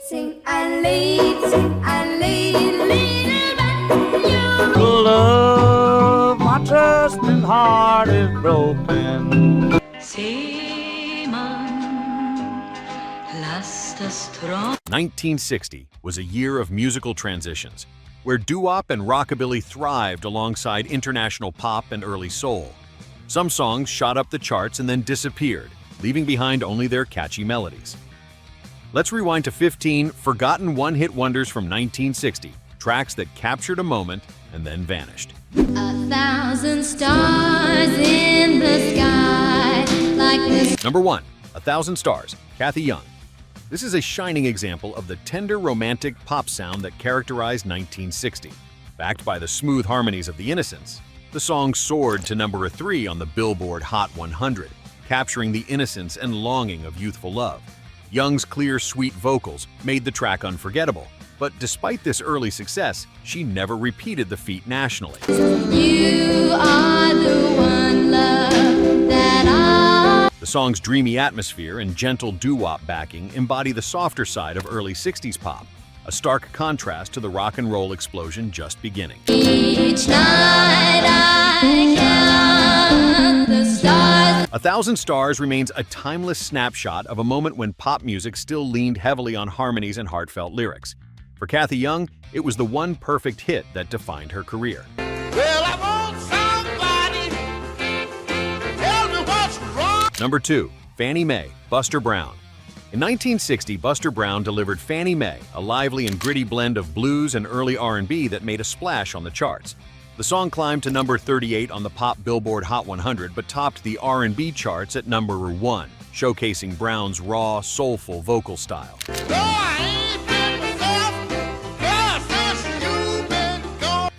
Sing and lead, little banjo. Love, my trusting heart is broken. Seemann, lass das Träumen. 1960 was a year of musical transitions, where doo-wop and rockabilly thrived alongside international pop and early soul. Some songs shot up the charts and then disappeared, leaving behind only their catchy melodies. Let's rewind to 15 forgotten one-hit wonders from 1960, tracks that captured a moment and then vanished. 1,000 stars in the sky, like this. Number 1, 1,000 Stars, Cathy Young. This is a shining example of the tender romantic pop sound that characterized 1960. Backed by the smooth harmonies of the Innocents, the song soared to number 3 on the Billboard Hot 100, capturing the innocence and longing of youthful love. Young's clear, sweet vocals made the track unforgettable, but despite this early success, she never repeated the feat nationally. You are the one love that I... The song's dreamy atmosphere and gentle doo-wop backing embody the softer side of early 60s pop, a stark contrast to the rock and roll explosion just beginning. Each night I count the stars. 1,000 Stars remains a timeless snapshot of a moment when pop music still leaned heavily on harmonies and heartfelt lyrics. For Cathy Young, it was the one perfect hit that defined her career. Well, I want somebody tell me what's wrong. Number 2, Fannie Mae, Buster Brown. In 1960, Buster Brown delivered Fannie Mae, a lively and gritty blend of blues and early R&B that made a splash on the charts. The song climbed to number 38 on the pop Billboard Hot 100, but topped the R&B charts at number 1, showcasing Brown's raw, soulful vocal style.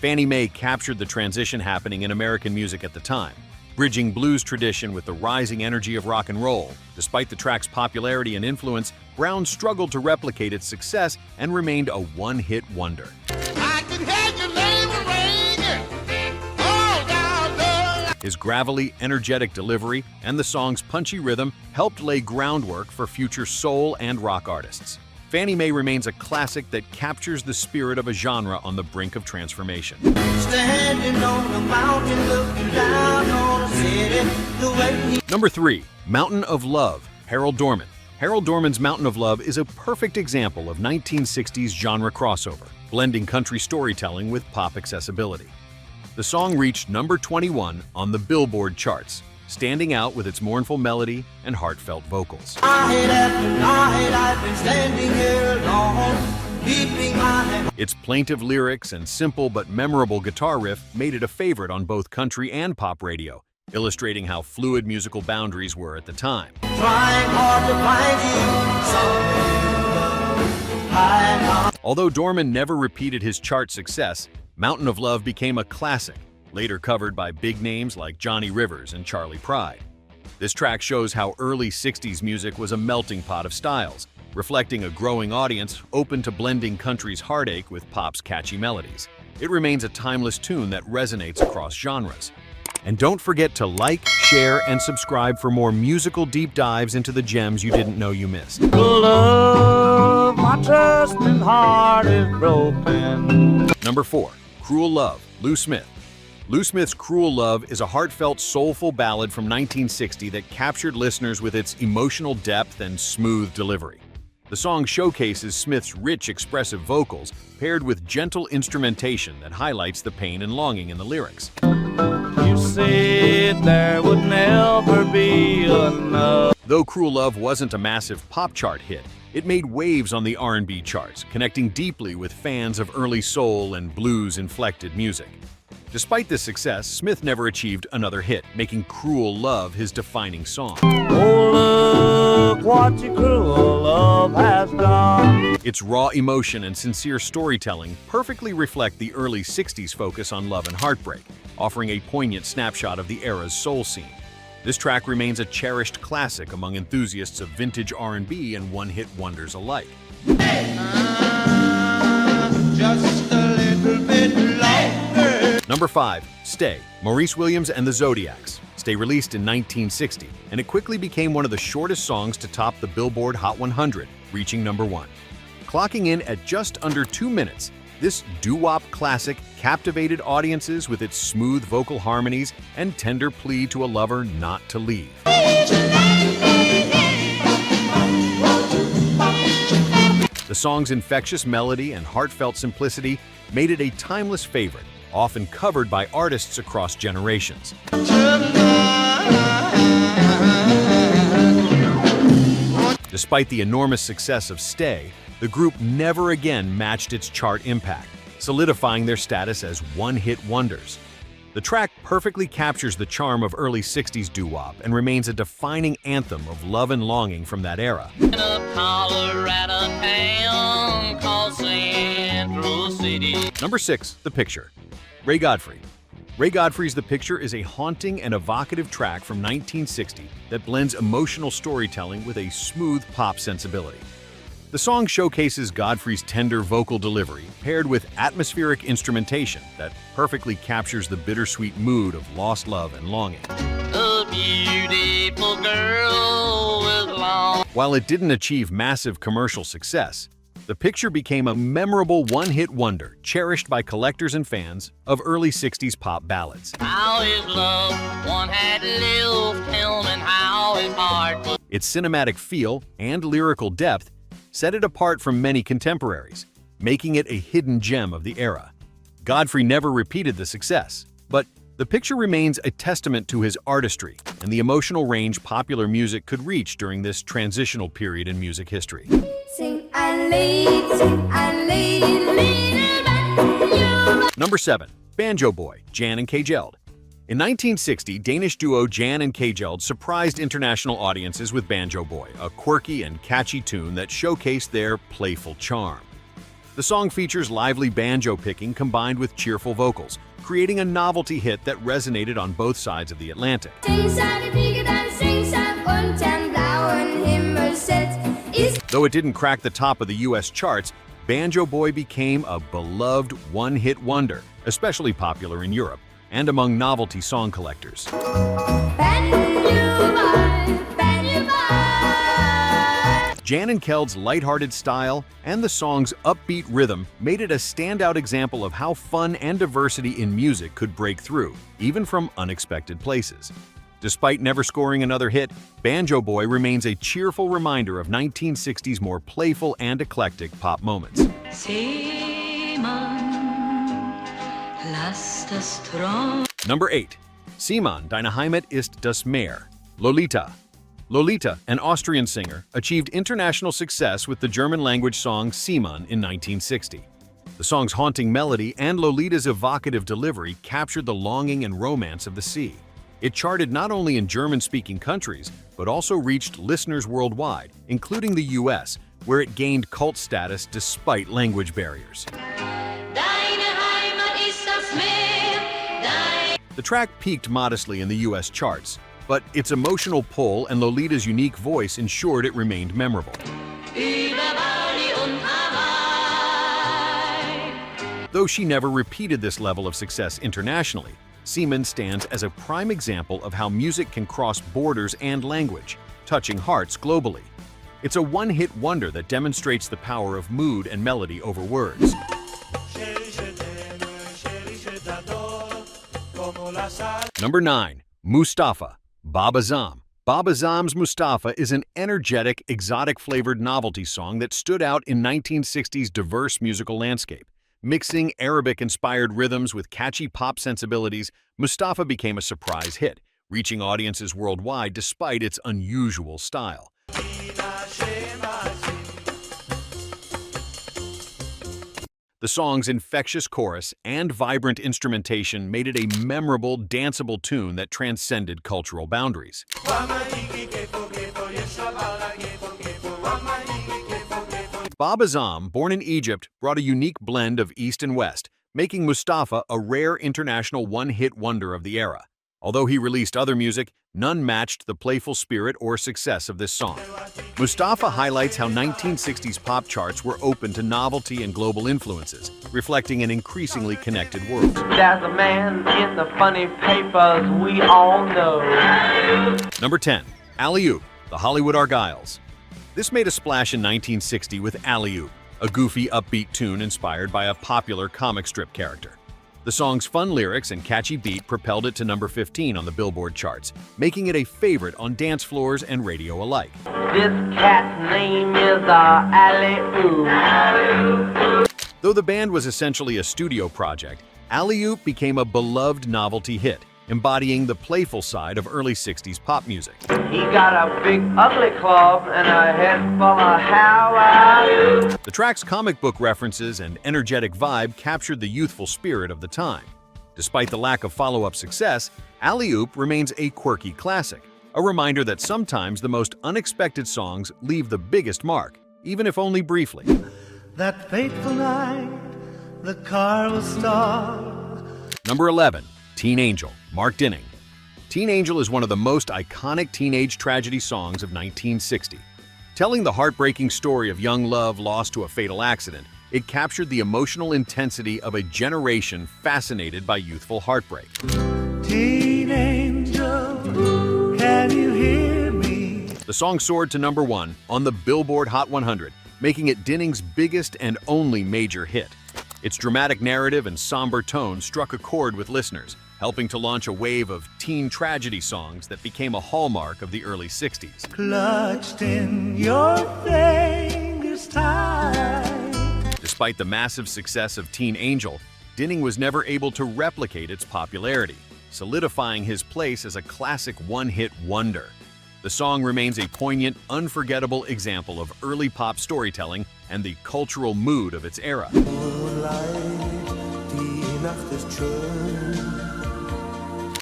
Fannie Mae captured the transition happening in American music at the time, bridging blues tradition with the rising energy of rock and roll. Despite the track's popularity and influence, Brown struggled to replicate its success and remained a one-hit wonder. I can hear your name ringing all down the... His gravelly, energetic delivery and the song's punchy rhythm helped lay groundwork for future soul and rock artists. Fannie Mae remains a classic that captures the spirit of a genre on the brink of transformation. Standing on the mountain, looking down on the city, the way he... Number 3, Mountain of Love, Herold Dorman. Herold Dorman's Mountain of Love is a perfect example of 1960s genre crossover, blending country storytelling with pop accessibility. The song reached number 21 on the Billboard charts, standing out with its mournful melody and heartfelt vocals. I've been standing here alone, keeping my head. Its plaintive lyrics and simple but memorable guitar riff made it a favorite on both country and pop radio, illustrating how fluid musical boundaries were at the time. Trying hard to find you somewhere. Although Dorman never repeated his chart success, Mountain of Love became a classic, later covered by big names like Johnny Rivers and Charlie Pride. This track shows how early 60s music was a melting pot of styles, reflecting a growing audience open to blending country's heartache with pop's catchy melodies. It remains a timeless tune that resonates across genres. And don't forget to like, share, and subscribe for more musical deep dives into the gems you didn't know you missed. Love, my trusting heart is broken. Number 4, Cruel Love, Lou Smith. Lou Smith's Cruel Love is a heartfelt, soulful ballad from 1960 that captured listeners with its emotional depth and smooth delivery. The song showcases Smith's rich, expressive vocals paired with gentle instrumentation that highlights the pain and longing in the lyrics. You said there would never be enough. Though Cruel Love wasn't a massive pop chart hit, it made waves on the R&B charts, connecting deeply with fans of early soul and blues-inflected music. Despite this success, Smith never achieved another hit, making Cruel Love his defining song. Oh, look what your cruel love has done. Its raw emotion and sincere storytelling perfectly reflect the early 60s focus on love and heartbreak, offering a poignant snapshot of the era's soul scene. This track remains a cherished classic among enthusiasts of vintage R&B and one-hit wonders alike. Just a little bit longer. Number 5, Stay, Maurice Williams and the Zodiacs. Stay released in 1960, and it quickly became one of the shortest songs to top the Billboard Hot 100, reaching number 1. Clocking in at just under 2 minutes, this doo-wop classic captivated audiences with its smooth vocal harmonies and tender plea to a lover not to leave. The song's infectious melody and heartfelt simplicity made it a timeless favorite, often covered by artists across generations. Despite the enormous success of Stay, the group never again matched its chart impact, solidifying their status as one-hit wonders. The track perfectly captures the charm of early 60s doo-wop and remains a defining anthem of love and longing from that era. Number 6, The Picture. Ray Godfrey. Ray Godfrey's The Picture is a haunting and evocative track from 1960 that blends emotional storytelling with a smooth pop sensibility. The song showcases Godfrey's tender vocal delivery paired with atmospheric instrumentation that perfectly captures the bittersweet mood of lost love and longing. A beautiful girl with long... While it didn't achieve massive commercial success, The Picture became a memorable one-hit wonder cherished by collectors and fans of early 60s pop ballads. How his love one had lived him and how his heart was... Its cinematic feel and lyrical depth set it apart from many contemporaries, making it a hidden gem of the era. Godfrey never repeated the success, but The Picture remains a testament to his artistry and the emotional range popular music could reach during this transitional period in music history. Sing and lead, Number 7. Banjo Boy, Jan and Kjeld. In 1960, Danish duo Jan and Kjeld surprised international audiences with Banjo Boy, a quirky and catchy tune that showcased their playful charm. The song features lively banjo picking combined with cheerful vocals, creating a novelty hit that resonated on both sides of the Atlantic. Though it didn't crack the top of the US charts, Banjo Boy became a beloved one-hit wonder, especially popular in Europe and among novelty song collectors. Jan and Kjeld's lighthearted style and the song's upbeat rhythm made it a standout example of how fun and diversity in music could break through, even from unexpected places. Despite never scoring another hit, Banjo Boy remains a cheerful reminder of 1960s more playful and eclectic pop moments. Seemann, lass das Träumen. Number 8. Seemann, deine Heimat ist das Meer. Lolita. Lolita, an Austrian singer, achieved international success with the German-language song Seemann in 1960. The song's haunting melody and Lolita's evocative delivery captured the longing and romance of the sea. It charted not only in German-speaking countries, but also reached listeners worldwide, including the US, where it gained cult status despite language barriers. Deine Heimat ist das Meer. The track peaked modestly in the US charts, but its emotional pull and Lolita's unique voice ensured it remained memorable. Though she never repeated this level of success internationally, Seemann stands as a prime example of how music can cross borders and language, touching hearts globally. It's a one-hit wonder that demonstrates the power of mood and melody over words. Number 9. Mustapha, Azzam. Azzam's Mustapha is an energetic, exotic-flavored novelty song that stood out in 1960s diverse musical landscape. Mixing Arabic-inspired rhythms with catchy pop sensibilities, Mustapha became a surprise hit, reaching audiences worldwide despite its unusual style. The song's infectious chorus and vibrant instrumentation made it a memorable, danceable tune that transcended cultural boundaries. Azzam, born in Egypt, brought a unique blend of East and West, making Mustapha a rare international one-hit wonder of the era. Although he released other music, none matched the playful spirit or success of this song. Mustapha highlights how 1960s pop charts were open to novelty and global influences, reflecting an increasingly connected world. There's a man in the funny papers we all know. Number 10. Alley-Oop, the Hollywood Argyles. This made a splash in 1960 with Alley-Oop, a goofy, upbeat tune inspired by a popular comic strip character. The song's fun lyrics and catchy beat propelled it to number 15 on the Billboard charts, making it a favorite on dance floors and radio alike. This cat's name is Alley-Oop. Though the band was essentially a studio project, Alley-Oop became a beloved novelty hit, embodying the playful side of early 60s pop music. He got a big ugly club and a head full of how I do. The track's comic book references and energetic vibe captured the youthful spirit of the time. Despite the lack of follow-up success, Alley-Oop remains a quirky classic, a reminder that sometimes the most unexpected songs leave the biggest mark, even if only briefly. That fateful night, the car was stalled. Number 11. Teen Angel, Mark Dinning. Teen Angel is one of the most iconic teenage tragedy songs of 1960. Telling the heartbreaking story of young love lost to a fatal accident, it captured the emotional intensity of a generation fascinated by youthful heartbreak. Teen angel, can you hear me? The song soared to number 1 on the Billboard Hot 100, making it Dinning's biggest and only major hit. Its dramatic narrative and somber tone struck a chord with listeners, helping to launch a wave of teen tragedy songs that became a hallmark of the early 60s. Clutched in your fingers tight. Despite the massive success of Teen Angel, Dinning was never able to replicate its popularity, solidifying his place as a classic one-hit wonder. The song remains a poignant, unforgettable example of early pop storytelling and the cultural mood of its era.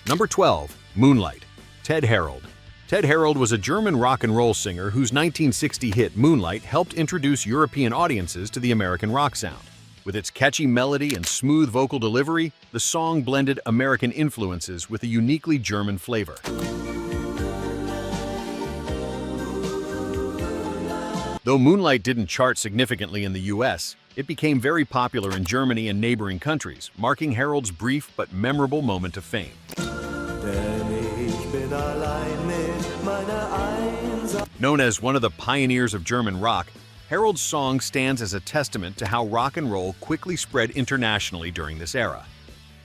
Number 12. Moonlight, Ted Herold. Ted Herold was a German rock and roll singer whose 1960 hit Moonlight helped introduce European audiences to the American rock sound. With its catchy melody and smooth vocal delivery, the song blended American influences with a uniquely German flavor. Though Moonlight didn't chart significantly in the US, it became very popular in Germany and neighboring countries, marking Herold's brief but memorable moment of fame. Known as one of the pioneers of German rock, Herold's song stands as a testament to how rock and roll quickly spread internationally during this era.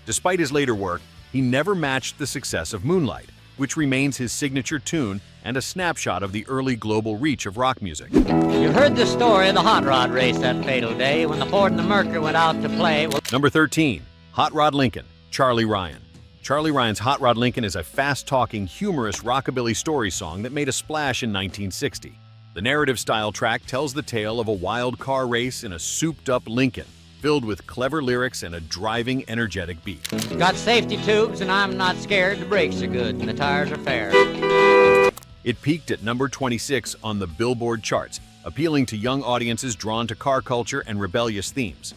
Despite his later work, he never matched the success of Moonlight, which remains his signature tune and a snapshot of the early global reach of rock music. You've heard the story of the hot rod race that fatal day when the Ford and the Mercury went out to play. Well, Number 13. Hot Rod Lincoln, Charlie Ryan. Charlie Ryan's Hot Rod Lincoln is a fast-talking, humorous rockabilly story song that made a splash in 1960. The narrative-style track tells the tale of a wild car race in a souped-up Lincoln, filled with clever lyrics and a driving, energetic beat. got safety tubes and I'm not scared. The brakes are good and the tires are fair. It peaked at number 26 on the Billboard charts, appealing to young audiences drawn to car culture and rebellious themes.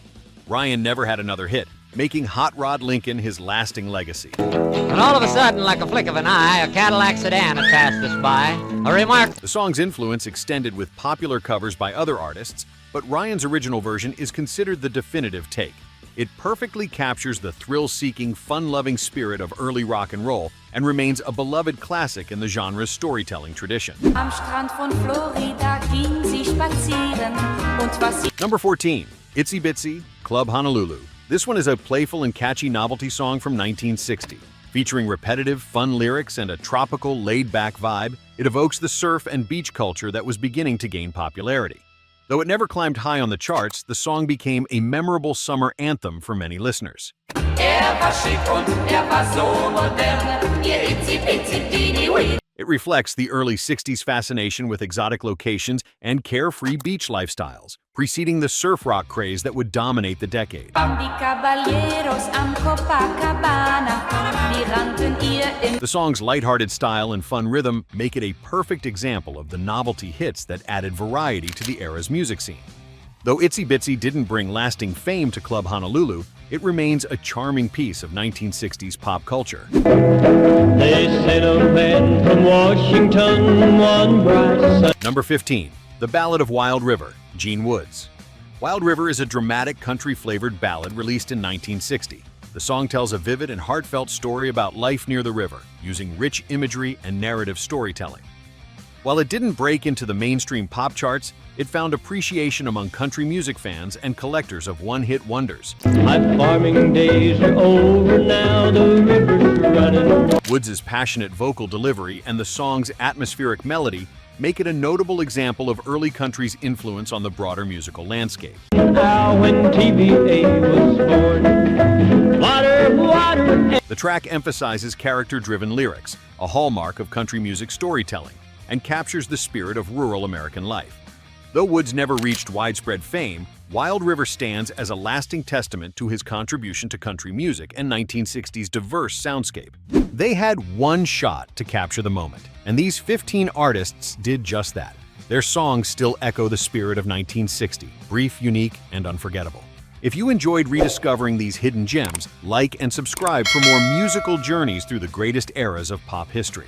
Ryan never had another hit, making Hot Rod Lincoln his lasting legacy. And all of a sudden, like a flick of an eye, a Cadillac sedan had passed us by. A remark. The song's influence extended with popular covers by other artists, but Ryan's original version is considered the definitive take. It perfectly captures the thrill-seeking, fun-loving spirit of early rock and roll and remains a beloved classic in the genre's storytelling tradition. Am Strand von Florida ging sie spazieren und was sie Number 14. Itsy Bitsy, Club Honolulu. This one is a playful and catchy novelty song from 1960. Featuring repetitive, fun lyrics and a tropical, laid-back vibe, it evokes the surf and beach culture that was beginning to gain popularity. Though it never climbed high on the charts, the song became a memorable summer anthem for many listeners. war schick und war so modern, ihr Itsy Bitsy teeny wee. It reflects the early 60s fascination with exotic locations and carefree beach lifestyles, preceding the surf rock craze that would dominate the decade. Die Caballeros am Copacabana, die rannten ihr im The song's lighthearted style and fun rhythm make it a perfect example of the novelty hits that added variety to the era's music scene. Though Itsy Bitsy didn't bring lasting fame to Club Honolulu, it remains a charming piece of 1960s pop culture. They said a man from Washington one bright Number 15. The Ballad of Wild River, Gene Woods. Wild River is a dramatic country-flavored ballad released in 1960. The song tells a vivid and heartfelt story about life near the river, using rich imagery and narrative storytelling. While it didn't break into the mainstream pop charts, it found appreciation among country music fans and collectors of one-hit wonders. My farming days are over now, the river's running. Woods' passionate vocal delivery and the song's atmospheric melody make it a notable example of early country's influence on the broader musical landscape. Now when TVA was born, water, water. The track emphasizes character-driven lyrics, a hallmark of country music storytelling, and captures the spirit of rural American life. Though Woods never reached widespread fame, Wild River stands as a lasting testament to his contribution to country music and 1960s diverse soundscape. They had one shot to capture the moment, and these 15 artists did just that. Their songs still echo the spirit of 1960, brief, unique, and unforgettable. If you enjoyed rediscovering these hidden gems, like and subscribe for more musical journeys through the greatest eras of pop history.